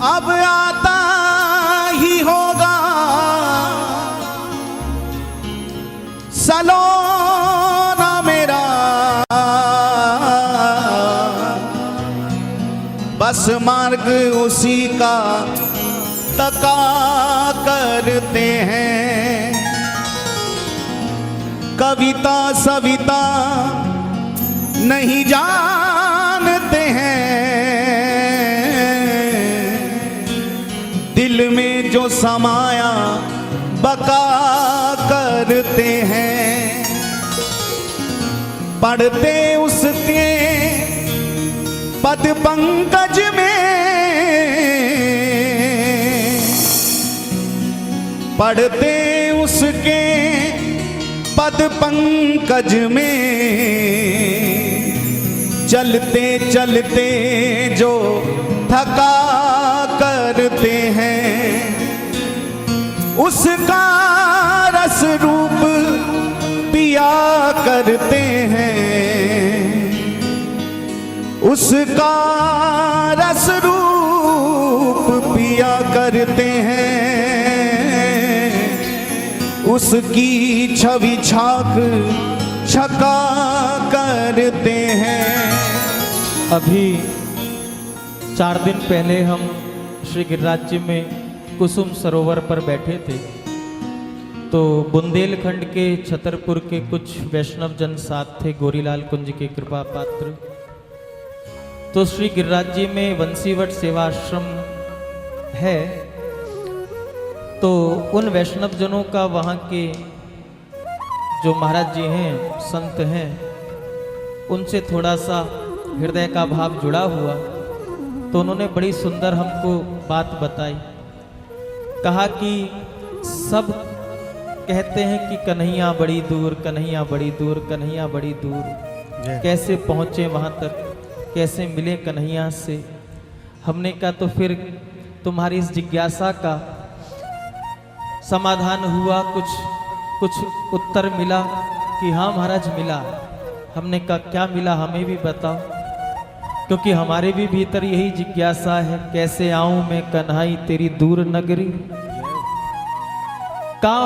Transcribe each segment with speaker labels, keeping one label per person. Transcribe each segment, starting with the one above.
Speaker 1: अब आता ही होगा सलोना मेरा, बस मार्ग उसी का तका करते हैं। कविता सविता नहीं जानते हैं, दिल में जो समाया बका करते हैं। पढ़ते उसके पद पंकज में, पढ़ते उसके पद पंकज में, चलते चलते जो थका करते हैं, उसका रस रूप पिया करते हैं, उसका रस रूप पिया करते हैं, उसकी छवि छाक छका करते हैं।
Speaker 2: अभी 4 दिन पहले हम श्री गिरिराज जी में कुसुम सरोवर पर बैठे थे, तो बुंदेलखंड के छतरपुर के कुछ वैष्णव जन साथ थे, गोरीलाल कुंज के कृपा पात्र। तो श्री गिरिराज जी में वंशीवट सेवाश्रम है, तो उन वैष्णव जनों का वहाँ के जो महाराज जी हैं, संत हैं, उनसे थोड़ा सा हृदय का भाव जुड़ा हुआ। तो उन्होंने बड़ी सुंदर हमको बात बताई। कहा कि सब कहते हैं कि कन्हैया बड़ी दूर, कन्हैया बड़ी दूर, कन्हैया बड़ी दूर, कैसे पहुँचे वहाँ तक, कैसे मिले कन्हैया से। हमने कहा तो फिर तुम्हारी इस जिज्ञासा का समाधान हुआ, कुछ उत्तर मिला कि हाँ महाराज मिला। हमने कहा क्या मिला, हमें भी बताओ, क्योंकि हमारे भी भीतर यही जिज्ञासा है, कैसे आऊं मैं कन्हाई तेरी दूर नगरी। कहा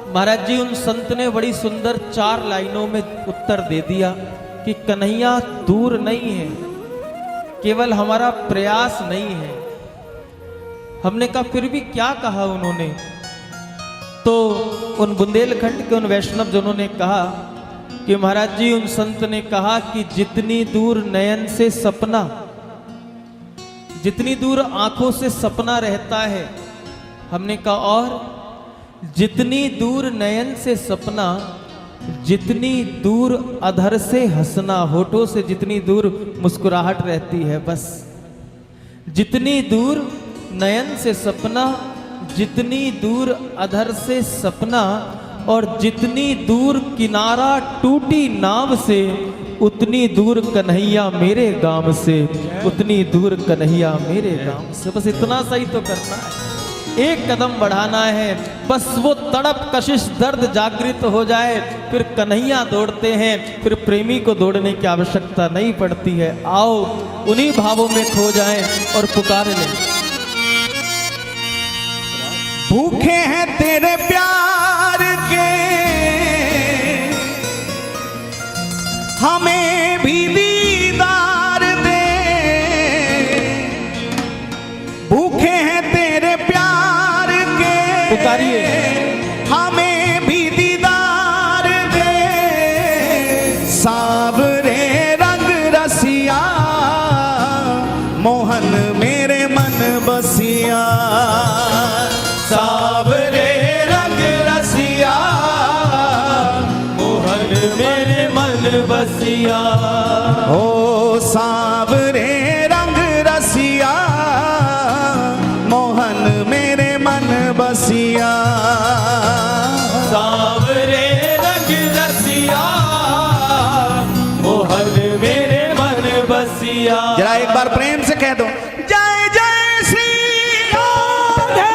Speaker 2: महाराज जी उन संत ने बड़ी सुंदर 4 लाइनों में उत्तर दे दिया कि कन्हैया दूर नहीं है, केवल हमारा प्रयास नहीं है। हमने कहा फिर भी क्या कहा उन्होंने? तो उन बुंदेलखंड के उन वैष्णव जनों ने कहा कि महाराज जी उन संत ने कहा कि जितनी दूर नयन से सपना, जितनी दूर आंखों से सपना रहता है, हमने कहा और जितनी दूर नयन से सपना, जितनी दूर अधर से हंसना, होठों से जितनी दूर मुस्कुराहट रहती है, बस जितनी दूर नयन से सपना, जितनी दूर अधर से सपना, और जितनी दूर किनारा टूटी नाव से, उतनी दूर कन्हैया मेरे गांव से, उतनी दूर कन्हैया मेरे गांव से। बस इतना सही तो करना है, एक कदम बढ़ाना है, बस वो तड़प कशिश दर्द जागृत हो जाए, फिर कन्हैया दौड़ते हैं, फिर प्रेमी को दौड़ने की आवश्यकता नहीं पड़ती है। आओ उन्हीं भावों में खो जाएं और पुकार लें।
Speaker 1: भूखे हैं तेरे प्यार के, हमें भी दीदार दे, भूखे हैं तेरे प्यार के,
Speaker 2: पुकारिए,
Speaker 1: हमें भी दीदार दे, सावरे रंग रसिया, मोहन मेरे मन बसिया, सावरे रंग रसिया, मोहन मेरे मन बसिया। ओ सावरे रंग रसिया, मोहन मेरे मन बसिया, सावरे रंग रसिया, मोहन मेरे मन बसिया।
Speaker 2: बसिया।
Speaker 1: जरा एक बार प्रेम से कह दो, जय जय श्री राधे।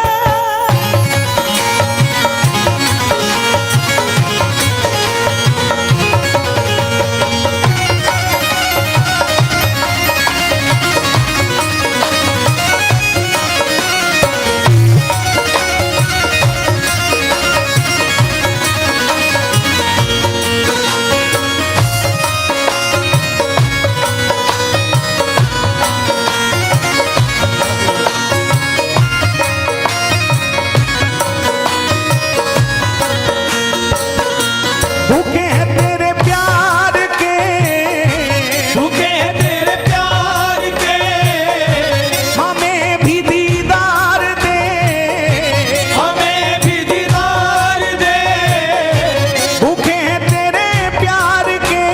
Speaker 1: भूखे हैं तेरे प्यार के,
Speaker 2: भूखे हैं तेरे प्यार के,
Speaker 1: हमें भी दीदार दे,
Speaker 2: हमें भी दीदार दे।
Speaker 1: भूखे हैं तेरे प्यार के,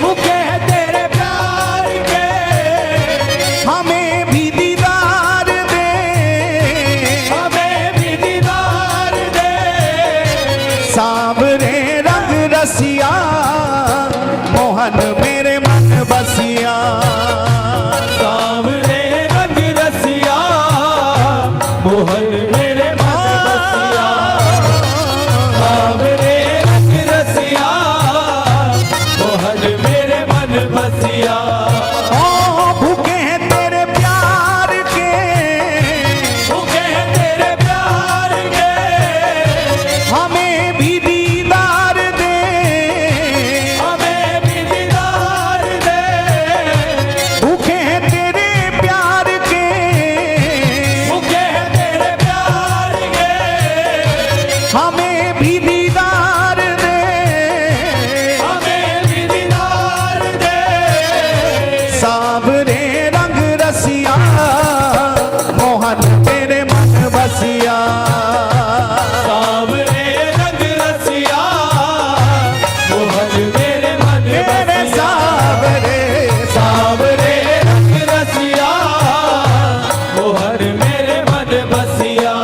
Speaker 2: भूखे हैं तेरे प्यार के,
Speaker 1: हमें भी दीदार दे,
Speaker 2: हमें भी दीदार दे।
Speaker 1: सांवरे रंग रसिया, मोहन मेरे मन बसिया।
Speaker 2: सांवरे रंग रसिया, मोहन मेरे मन बसिया। सांवरे रंग रसिया, मोहन मेरे मन बसिया।
Speaker 1: ओ भूखे हैं तेरे प्यार के,
Speaker 2: भूखे हैं तेरे प्यार के,
Speaker 1: हमें भी दीदार दे,
Speaker 2: हमें भी दीदार दे।
Speaker 1: भूखे हैं तेरे प्यार के,
Speaker 2: भूखे हैं तेरे प्यार के,
Speaker 1: हमें भी दीदार दे।
Speaker 2: हमें भी दीदार दे।
Speaker 1: सांवरे रंग रसिया, मोहन मेरे मन बसिया।
Speaker 2: सांवरे रंग रसिया, मोहन मेरे मन
Speaker 1: मेरे
Speaker 2: बसिया।
Speaker 1: सांवरे
Speaker 2: सांवरे रंग रसिया, मोहन मेरे मन बसिया।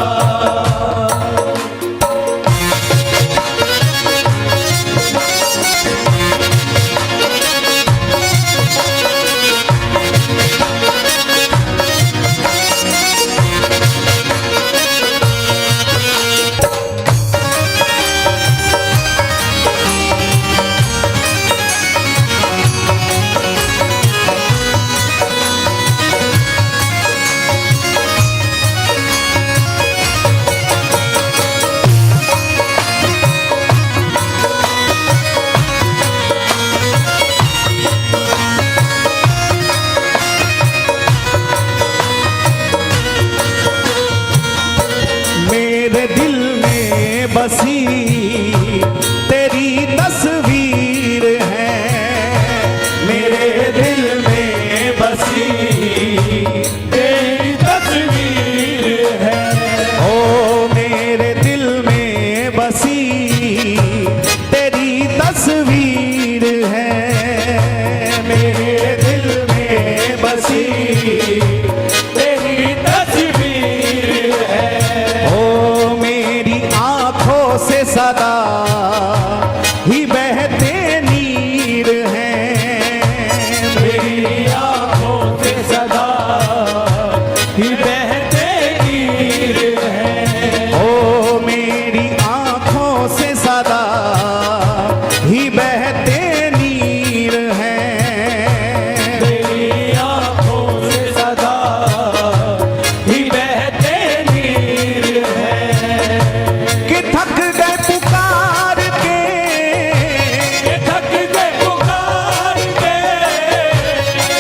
Speaker 1: मेरे दिल में बसी तेरी तस्वीर है, मेरे दिल में बसी
Speaker 2: तेरी तस्वीर है।
Speaker 1: ओ मेरे दिल में बसी तेरी तस्वीर है, मेरे दिल में बसी
Speaker 2: तेरी तस्वीर है।
Speaker 1: ओ मेरी आंखों से सदा ही बहते नीर हैं,
Speaker 2: मेरी आँखों से सदा ही बहते नीर है।
Speaker 1: ओ मेरी आंखों से सदा ही बहते नीर हैं।
Speaker 2: मेरी आँखों से सदा ही बहते नीर है।
Speaker 1: कि थक गए पुकार के,
Speaker 2: ये थक गए पुकार के,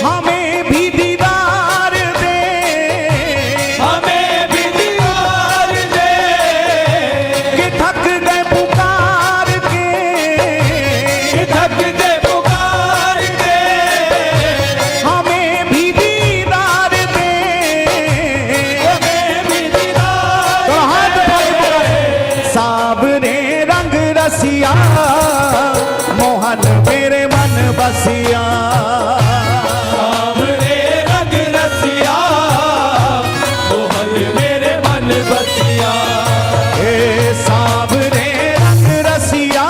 Speaker 1: हमें भी दीदार दे,
Speaker 2: हमें भी दीदार दे।
Speaker 1: कि थक गए पुकार के,
Speaker 2: ये थक गए पुकार के,
Speaker 1: हमें भी दीदार दे।
Speaker 2: हमें भी दीदार
Speaker 1: तो हाथ
Speaker 2: दे।
Speaker 1: उठा के पुकारो। सांवरे रंग रसिया, मोहन मेरे मन बसिया।
Speaker 2: सांवरे रंग रसिया, मोहन मेरे मन बसिया।
Speaker 1: ए सांवरे रंग रसिया,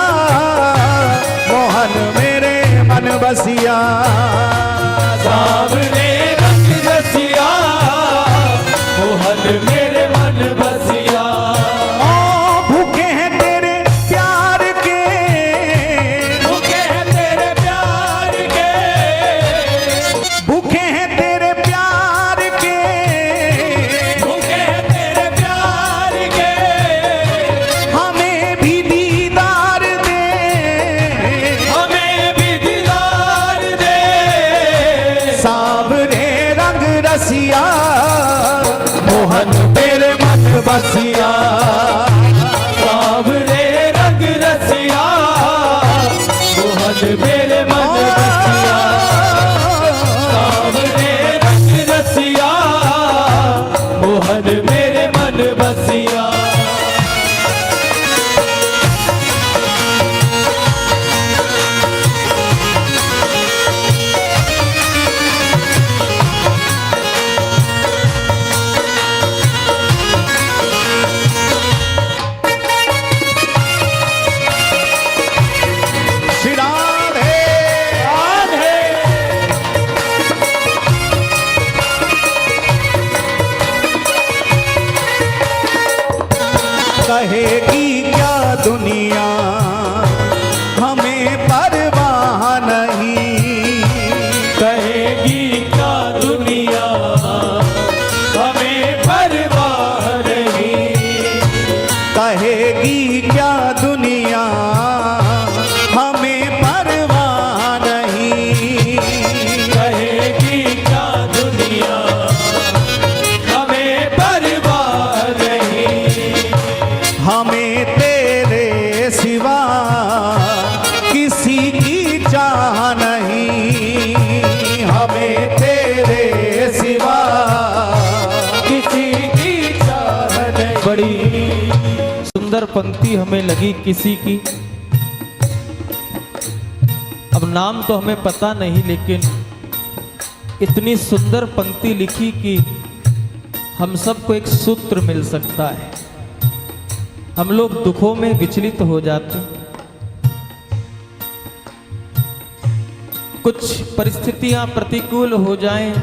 Speaker 1: मोहन मेरे मन बसिया।
Speaker 2: सावरे रंग रसिया मोहन मेरे मन बसिया।
Speaker 1: भूखे हैं तेरे प्यार के,
Speaker 2: भूखे हैं तेरे प्यार के,
Speaker 1: भूखे हैं तेरे प्यार के,
Speaker 2: भूखे हैं तेरे प्यार के।
Speaker 1: हमें भी दीदार दे,
Speaker 2: हमें भी दीदार दे।
Speaker 1: सावरे रंग रसिया
Speaker 2: मोहन तेरे मन बसिया। सावरे रंग रसिया मोहन मेरे मन बसिया। सावरे रंग रसिया मोहन मेरे मन बसिया।
Speaker 1: श्री राधे
Speaker 2: राधे
Speaker 1: कहेगी क्या दुनिया हमें परवाह नहीं,
Speaker 2: कहेगी क्या दुनिया हमें परवाह नहीं।
Speaker 1: कहेगी क्या दुनिया हमें परवाह नहीं।
Speaker 2: कहेगी क्या दुनिया हमें परवाह नहीं।
Speaker 1: हमें तेरे सिवा किसी की चाह नहीं, हमें तेरे सिवा
Speaker 2: किसी की चाह नहीं। बड़ी सुंदर पंक्ति हमें लगी किसी की। अब नाम तो हमें पता नहीं, लेकिन इतनी सुंदर पंक्ति लिखी कि हम सबको एक सूत्र मिल सकता है। हम लोग दुखों में विचलित हो जाते, कुछ परिस्थितियां प्रतिकूल हो जाएं,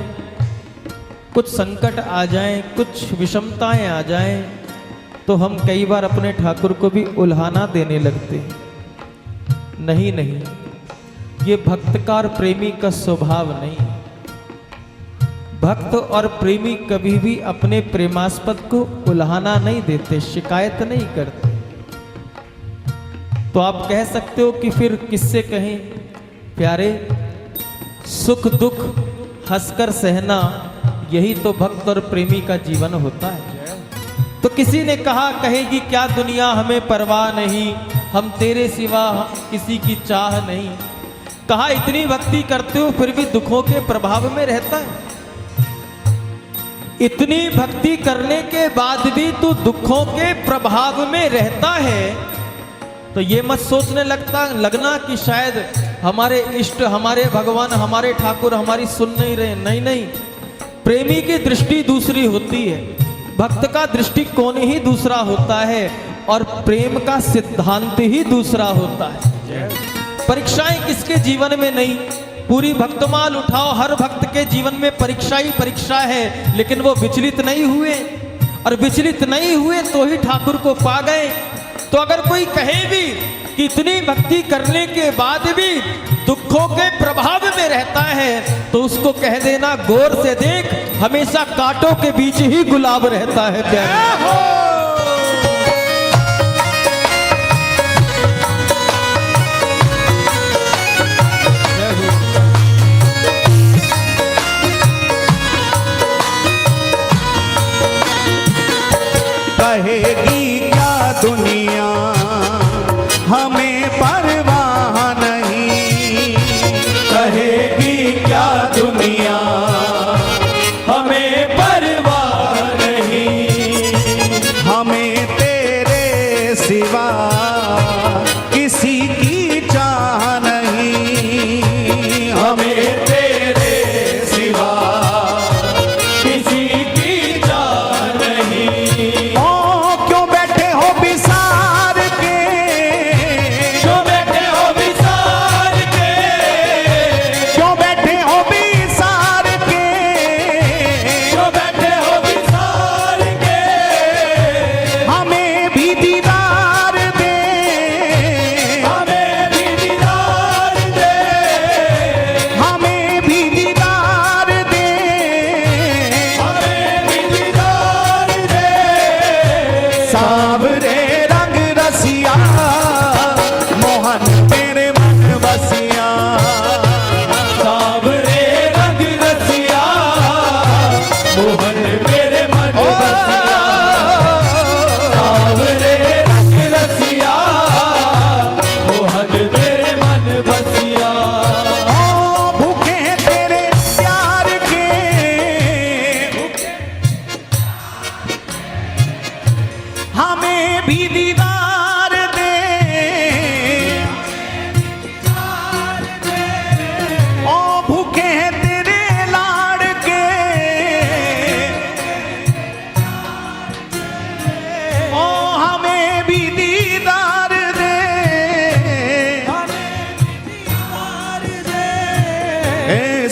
Speaker 2: कुछ संकट आ जाएं, कुछ विषमताएं आ जाएं, तो हम कई बार अपने ठाकुर को भी उल्हाना देने लगते हैं। नहीं नहीं, ये भक्तकार प्रेमी का स्वभाव नहीं है। भक्त और प्रेमी कभी भी अपने प्रेमास्पद को उल्हाना नहीं देते, शिकायत नहीं करते। तो आप कह सकते हो कि फिर किससे कहें प्यारे, सुख दुख हंसकर सहना, यही तो भक्त और प्रेमी का जीवन होता है। तो किसी ने कहा कहेगी क्या दुनिया हमें परवाह नहीं, हम तेरे सिवा किसी की चाह नहीं। कहा इतनी भक्ति करते हो फिर भी दुखों के प्रभाव में रहता है। इतनी भक्ति करने के बाद भी तू दुखों के प्रभाव में रहता है, तो ये मत सोचने लगना कि शायद हमारे इष्ट, हमारे भगवान, हमारे ठाकुर हमारी सुन नहीं रहे। नहीं नहीं, प्रेमी की दृष्टि दूसरी होती है, भक्त का दृष्टिकोण ही दूसरा होता है, और प्रेम का सिद्धांत ही दूसरा होता है। परीक्षाएं किसके जीवन में नहीं, पूरी भक्तमाल उठाओ, हर भक्त के जीवन में परीक्षा ही परीक्षा है, लेकिन वो विचलित नहीं हुए, और विचलित नहीं हुए तो ही ठाकुर को पा गए। तो अगर कोई कहे भी कि इतनी भक्ति करने के बाद भी दुखों के प्रभाव में रहता है, तो उसको कह देना गौर से देख, हमेशा कांटों के बीच ही गुलाब रहता है प्यारे।
Speaker 1: कहेगी क्या दुनिया हमें परवाह नहीं,
Speaker 2: कहेगी क्या दुनिया हमें परवाह नहीं।
Speaker 1: हमें तेरे सिवा किसी की चाह नहीं,
Speaker 2: हमें तेरे सिवा किसी की चाह नहीं।
Speaker 1: ओ क्यों बैठे हो विसार के,
Speaker 2: जो बैठे हो विसार के,
Speaker 1: क्यों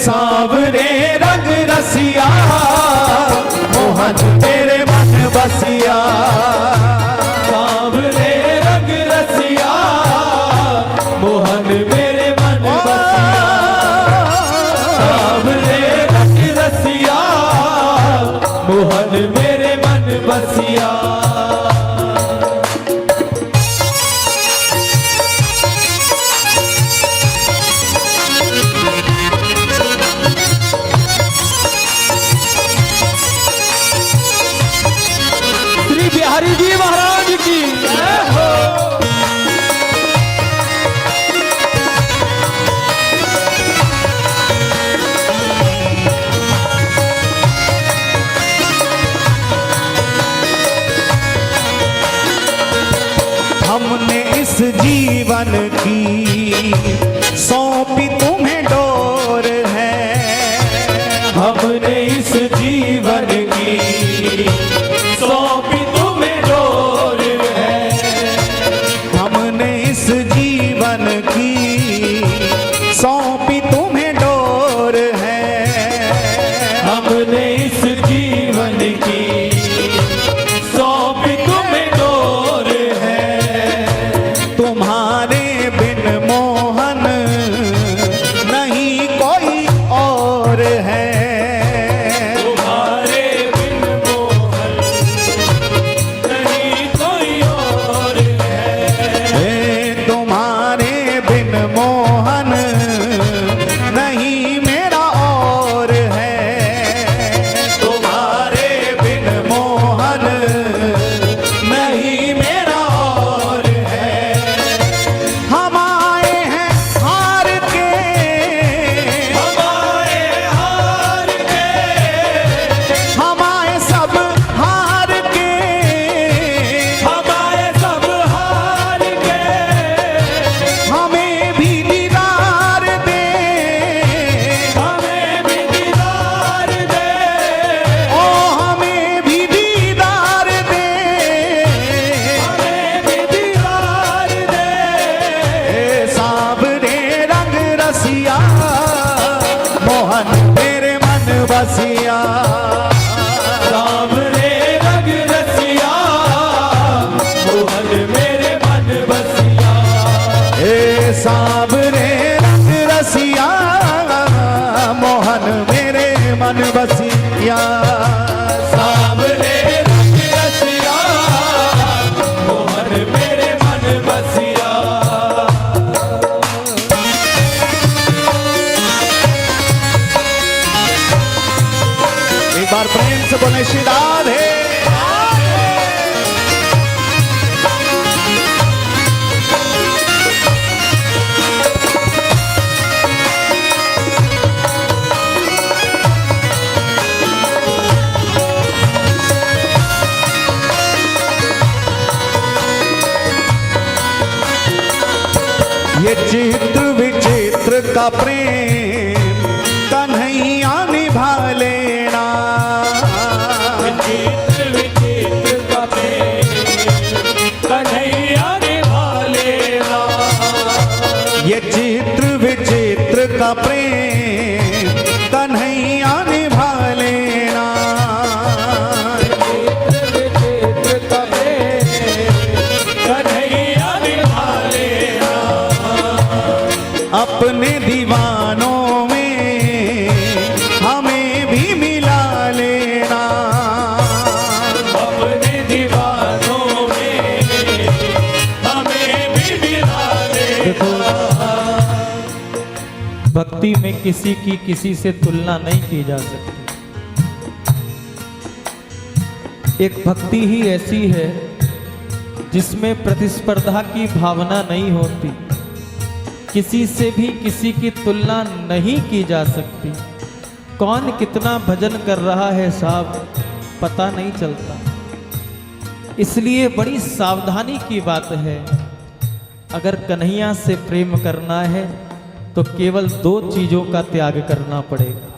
Speaker 1: सांवरे रंग रसिया मोहन तेरे मन बसिया
Speaker 2: सांवरे रंग रसिया मोहन मेरे मन बसिया सांवरे रंग रसिया मोहन मेरे मन बसिया श्री बिहारी जी महाराज की जय हो।
Speaker 1: हमने इस जीवन की सौंपी तुम्हें डोर है
Speaker 2: हमने इस जीवन की सौंपी तुम्हें डोर है
Speaker 1: हमने इस जीवन की सौंपी तुम्हें डोर है
Speaker 2: हमने इस जीवन की सौंपी तुम्हें डोर है
Speaker 1: तुम्हारे बिन मोहन नहीं कोई और है
Speaker 2: तुम्हारे बिन मोहन नहीं कोई और है
Speaker 1: तुम्हारे बिन मोहन नहीं मेरा और है तुम्हारे बिन मोहन नहीं मेरा और है हम आए हैं हार के
Speaker 2: हमारे हार के
Speaker 1: हम आए सब हार के
Speaker 2: हमारे सब हार के
Speaker 1: हमें भी दीदार दे
Speaker 2: हमें भी दीदार दे
Speaker 1: ओ हमें भी दीदार दे
Speaker 2: हमें भी दीदार दे
Speaker 1: सांवरे रंग रसिया मोहन तेरे मन बसिया
Speaker 2: सांवरे रंग रसिया मोहन मेरे मन बसिया
Speaker 1: सांवरे रंग रसिया मोहन मेरे मन बसिया
Speaker 2: सांवरे रंग रसिया मोहन मेरे मन बसिया
Speaker 1: एक बार प्रेम से बोले श्री राधे ये चित्र विचित्र का प्रेम कन्हैया निभा लेना
Speaker 2: विचित्र विचित्र का प्रेम कन्हैया निभा लेना
Speaker 1: ये चित्र विचित्र का प्रेम कन्हैया निभा लेना
Speaker 2: विचित्र का प्रेम कन्हैया निभा लेना
Speaker 1: अपने दीवानों में हमें भी मिला लेना
Speaker 2: अपने दीवानों में हमें भी मिला लेना भक्ति में किसी की किसी से तुलना नहीं की जा सकती। एक भक्ति ही ऐसी है जिसमें प्रतिस्पर्धा की भावना नहीं होती, किसी से भी किसी की तुलना नहीं की जा सकती। कौन कितना भजन कर रहा है साहब पता नहीं चलता, इसलिए बड़ी सावधानी की बात है। अगर कन्हैया से प्रेम करना है तो केवल 2 चीजों का त्याग करना पड़ेगा।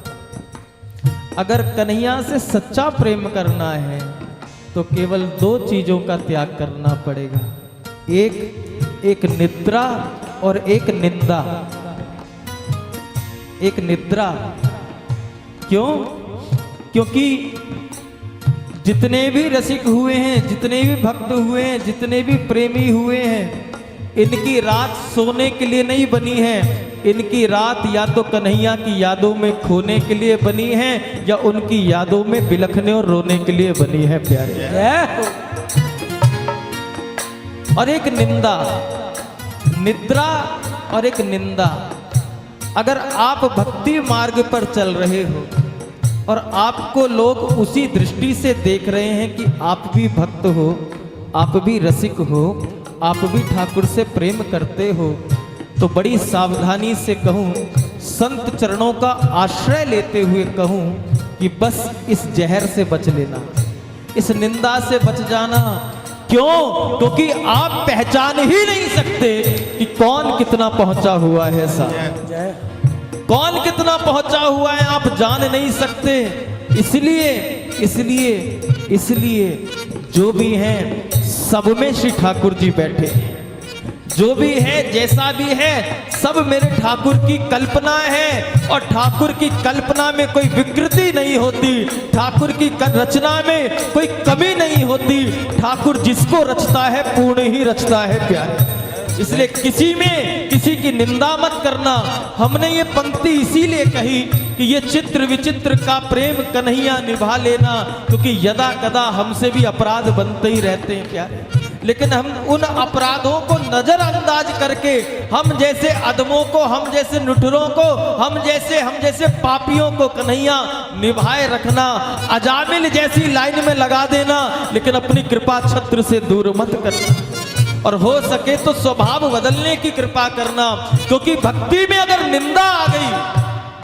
Speaker 2: अगर कन्हैया से सच्चा प्रेम करना है तो केवल 2 चीजों का त्याग करना पड़ेगा, एक निद्रा और एक निंदा। एक निद्रा। क्यों? क्योंकि जितने भी रसिक हुए हैं, जितने भी भक्त हुए हैं, जितने भी प्रेमी हुए हैं, इनकी रात सोने के लिए नहीं बनी है। इनकी रात या तो कन्हैया की यादों में खोने के लिए बनी है, या उनकी यादों में बिलखने और रोने के लिए बनी है प्यारे। और एक निंदा, निद्रा और एक निंदा। अगर आप भक्ति मार्ग पर चल रहे हो और आपको लोग उसी दृष्टि से देख रहे हैं कि आप भी भक्त हो, आप भी रसिक हो, आप भी ठाकुर से प्रेम करते हो, तो बड़ी सावधानी से कहूं, संत चरणों का आश्रय लेते हुए कहूं कि बस इस जहर से बच लेना, इस निंदा से बच जाना। क्यों? क्योंकि आप पहचान ही नहीं सकते कि कौन कितना पहुंचा हुआ है। कौन कितना पहुंचा हुआ है आप जान नहीं सकते। इसलिए इसलिए इसलिए जो भी हैं सब में श्री ठाकुर जी बैठे हैं। जो भी है जैसा भी है सब मेरे ठाकुर की कल्पना है, और ठाकुर की कल्पना में कोई विकृति नहीं होती, ठाकुर की रचना में कोई कमी नहीं होती। ठाकुर जिसको रचता है पूर्ण ही रचता है प्यारे। इसलिए किसी में किसी की निंदा मत करना। हमने ये पंक्ति इसीलिए कही कि ये चित्र विचित्र का प्रेम कन्हैया निभा लेना, क्योंकि यदा कदा हमसे भी अपराध बनते ही रहते हैं प्यारे। लेकिन हम उन अपराधों को नजरअंदाज करके, हम जैसे अदमों को, हम जैसे नुठुरों को, हम जैसे पापियों को कन्हैया निभाए रखना, अजामिल जैसी लाइन में लगा देना, लेकिन अपनी कृपा छत्र से दूर मत करना। और हो सके तो स्वभाव बदलने की कृपा करना, क्योंकि भक्ति में अगर निंदा आ गई,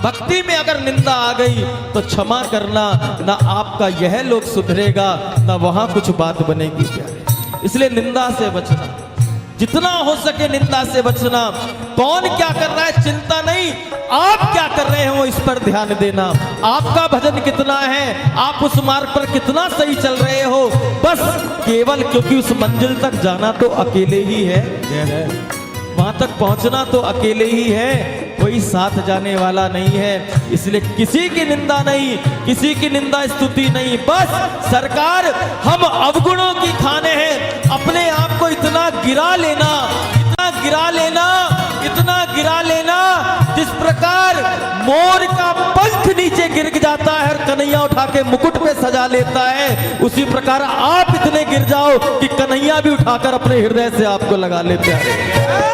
Speaker 2: भक्ति में अगर निंदा आ गई तो क्षमा करना, ना आपका यह लोग सुधरेगा, ना वहां कुछ बात बनेगी प्यारे। इसलिए निंदा से बचना, जितना हो सके निंदा से बचना। कौन क्या कर रहा है चिंता नहीं, आप क्या कर रहे हो इस पर ध्यान देना। आपका भजन कितना है, आप उस मार्ग पर कितना सही चल रहे हो, बस केवल क्योंकि उस मंजिल तक जाना तो अकेले ही है, वहां तक पहुंचना तो अकेले ही है, कोई साथ जाने वाला नहीं है। इसलिए किसी की निंदा नहीं, किसी की निंदा स्तुति नहीं। बस सरकार हम अवगुणों की खाने हैं, अपने आप को इतना गिरा लेना, इतना गिरा लेना, इतना गिरा लेना, जिस प्रकार मोर का पंख नीचे गिर जाता है और कन्हैया उठा के मुकुट पे सजा लेता है, उसी प्रकार आप इतने गिर जाओ कि कन्हैया भी उठाकर अपने हृदय से आपको लगा लेते हैं।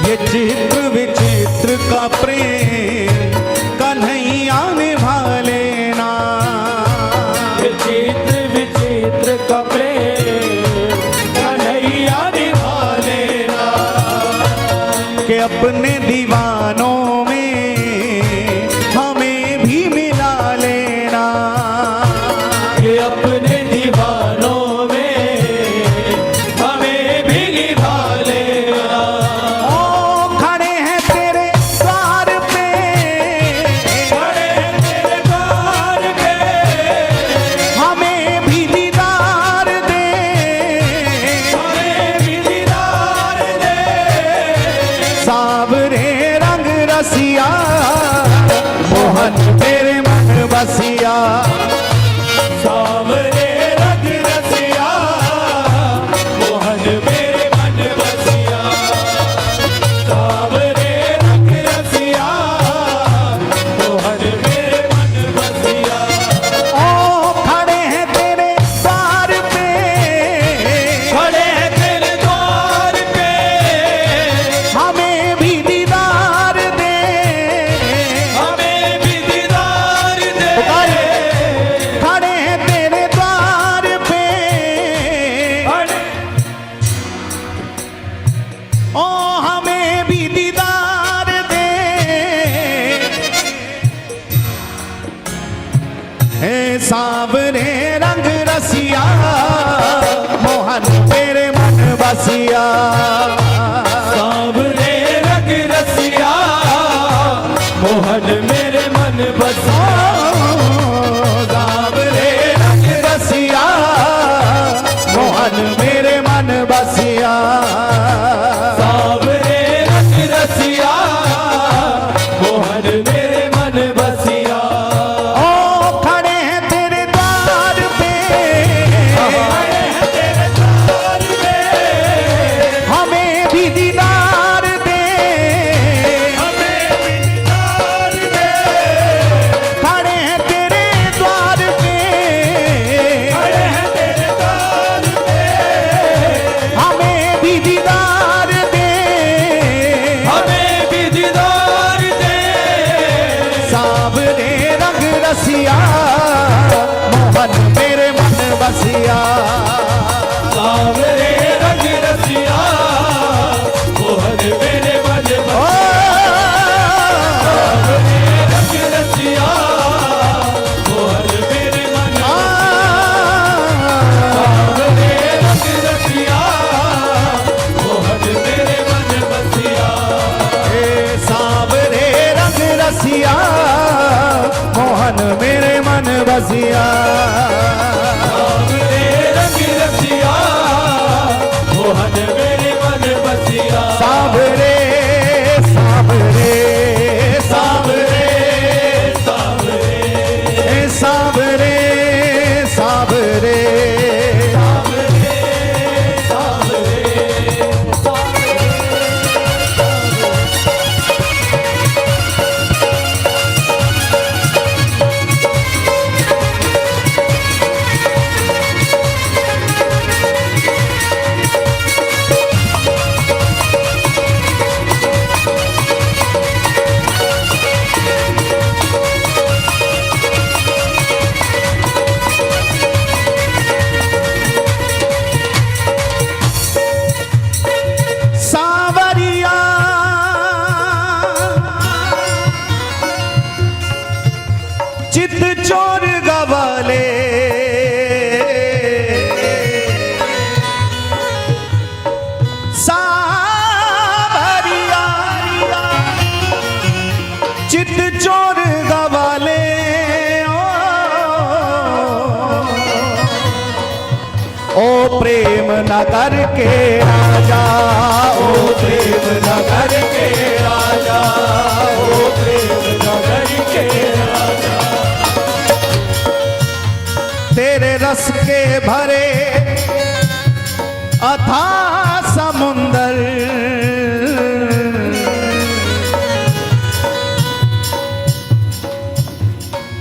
Speaker 1: ये चित्र विचित्र का प्रेम कन्हैया निभा लेना,
Speaker 2: ये चित्र विचित्र का प्रेम
Speaker 1: कन्हैया निभा लेना, कि अपने दीवानों में हमें भी मिला लेना,
Speaker 2: कि अपने दीवानों
Speaker 1: मेरे मन बसिया, सावरे रंग रसिया, मोहन मेरे मन बसिया, सावरे रंग रसिया, मोहन मेरे मन बसिया। ओ खड़े हैं तेरे द्वार पे, खड़े हैं तेरे द्वार पे, हमें भी दीदार दे, हमें भी दीदार दे, खड़े हैं तेरे द्वार पे, ओ हमें भी दीदार दे, हे सांवरे रंग रसिया, मोहन तेरे मन बसिया, सांवरे रंग रसिया, मोहन मेरे मन बसिया
Speaker 3: सावरे रंग रसिया मोहन मेरे मन बसिया
Speaker 1: सावरे सावरे सावरे
Speaker 3: सावरे
Speaker 1: सावरे सावरे सावरिया चित चोर गवाले सावरिया चित चोर गवाले ओ प्रेम नगर के राजा ओ प्रेम नगर के राजा ओ प्रेम नगर के राजा तेरे रस के भरे अथाह समुंदर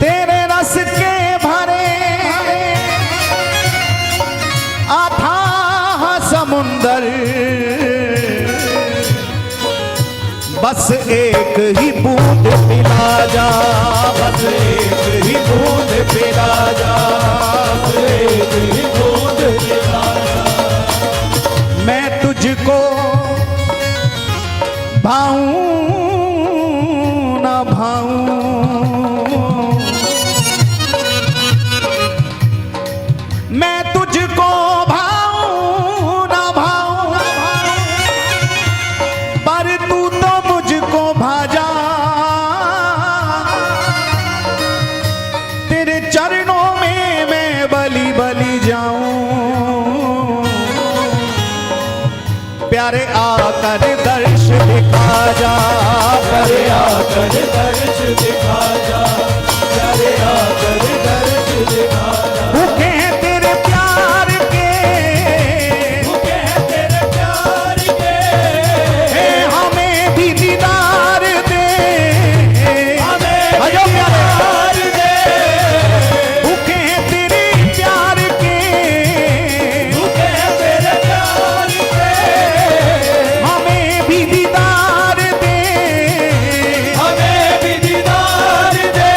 Speaker 1: तेरे रस के भरे अथाह समुंदर बस एक ही बूंद पिला जा बस एक ही बूंद पिला जा बस एक ही बूंद पिला जा मैं तुझको भाऊं न भाऊं मैं तुझको भाऊं न भाऊं पर तू तो मुझको भाजा तेरे चरणों में मैं बलि बलि जाऊं प्यारे आकर दर्श दिखा जा प्यारे आकर दर्श दिखा जा प्यारे आकर दर्श दिखा जा भूखे हैं तेरे प्यार के
Speaker 3: भूखे हैं तेरे प्यार के
Speaker 1: हमें भी दीदार दे
Speaker 3: हमें
Speaker 1: अयो
Speaker 3: प्यार दे
Speaker 1: भूखे हैं तेरे प्यार के
Speaker 3: भूखे हैं तेरे प्यार के
Speaker 1: हमें भी दीदार दे
Speaker 3: हमें भी दीदार दे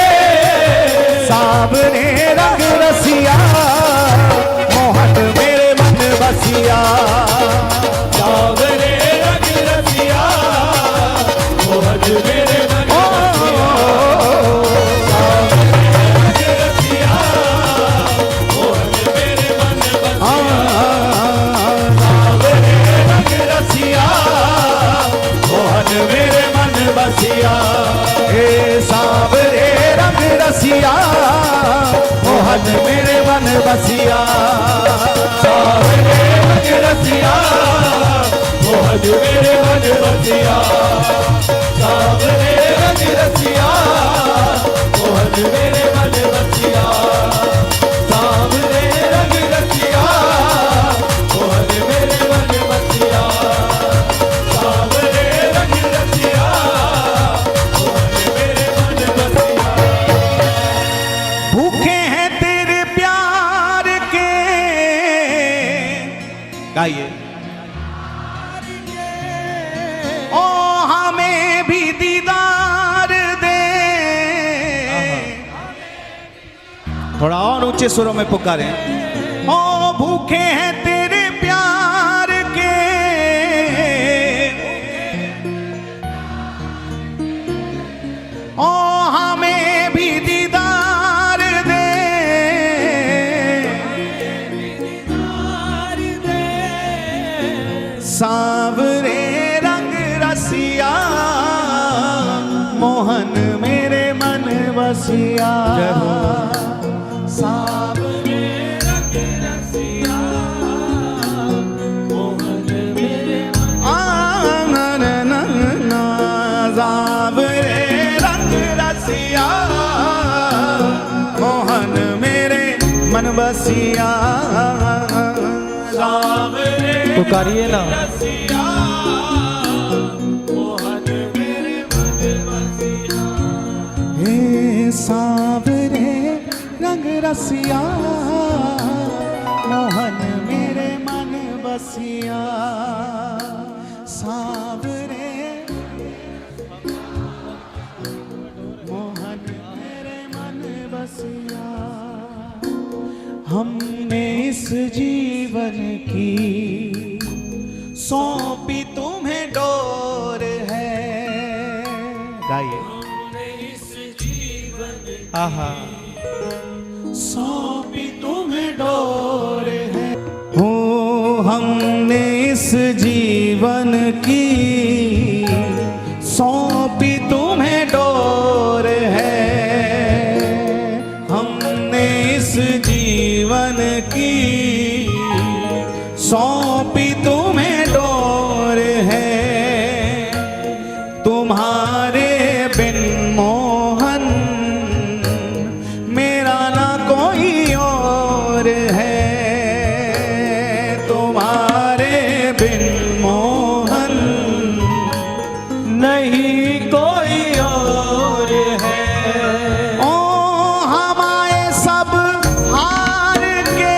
Speaker 1: सावरे रंग रसिया मोहन मेरे मन बसिया
Speaker 3: सावरे रंग रसिया मोहन मेरे मन बसिया रंग रसिया मोहन मेरे मन बसिया
Speaker 1: सावरे रंग रसिया मोहन मेरे मन बसिया हे सावरे रंग रसिया मोहन मेरे मन बसिया
Speaker 3: सावरे रंग रसिया मोहन मेरे मन बसिया सावरे रंग रसिया मोहन मेरे मन बसिया सावरे रंग रसिया मोहन मेरे मन बसिया सावरे रंग रसिया मोहन मेरे मन बसिया
Speaker 1: भूखे हैं तेरे प्यार के गाइए ओ हमें भी दीदार दे थोड़ा और ऊंचे सुरों में पुकारें ओ भूखे हैं तेरे प्यार के ओ हमें भी दीदार दे सांवरे रंग रसिया मोहन मेरे मन बसिया
Speaker 3: सावरे रंग रसिया मोहन मेरे
Speaker 1: आंगन नन्ना सावरे रंग रसिया मोहन मेरे मन बसिया
Speaker 3: सावरे
Speaker 2: पुकारिए ना।
Speaker 3: रसिया मोहन मेरे मन बसिया
Speaker 1: हे सावरे रंग रसिया मोहन मेरे मन बसिया सावरे मोहन मेरे मन बसिया हमने इस जीवन की सौंपी तुम्हें डोर है। गाइए।
Speaker 2: आहा
Speaker 1: सौंपी तुम्हें डोर है हो हमने इस जीवन की सौंपी तुम्हें डोर है हमने इस जीवन की सौंपी तुम्हें डोर है तुम्हारे बिन मोहन मेरा ना कोई और है तुम्हारे बिन मोहन
Speaker 2: नहीं कोई और है।
Speaker 1: ओ हमारे सब हार के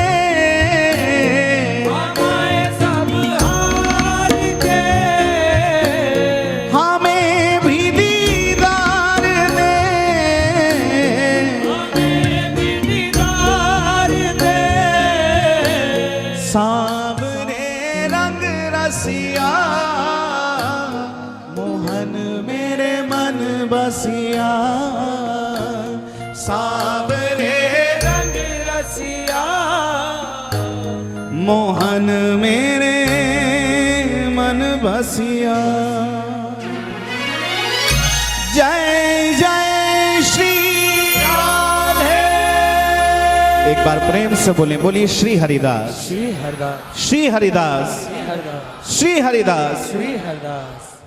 Speaker 3: हमारे सब हार के
Speaker 1: हमें भी दीदार दे
Speaker 3: हमें भी दीदार दे
Speaker 1: सावरे रंग रसिया मोहन मेरे मन बसिया सावरे
Speaker 3: रंग रसिया
Speaker 1: मोहन मेरे मन बसिया जय जय श्री राधे। एक बार प्रेम से बोले बोलिए श्री हरिदास
Speaker 2: श्री हरदास
Speaker 1: श्री हरिदास
Speaker 2: हरदास
Speaker 1: श्री हरिदास
Speaker 2: श्री हरदास।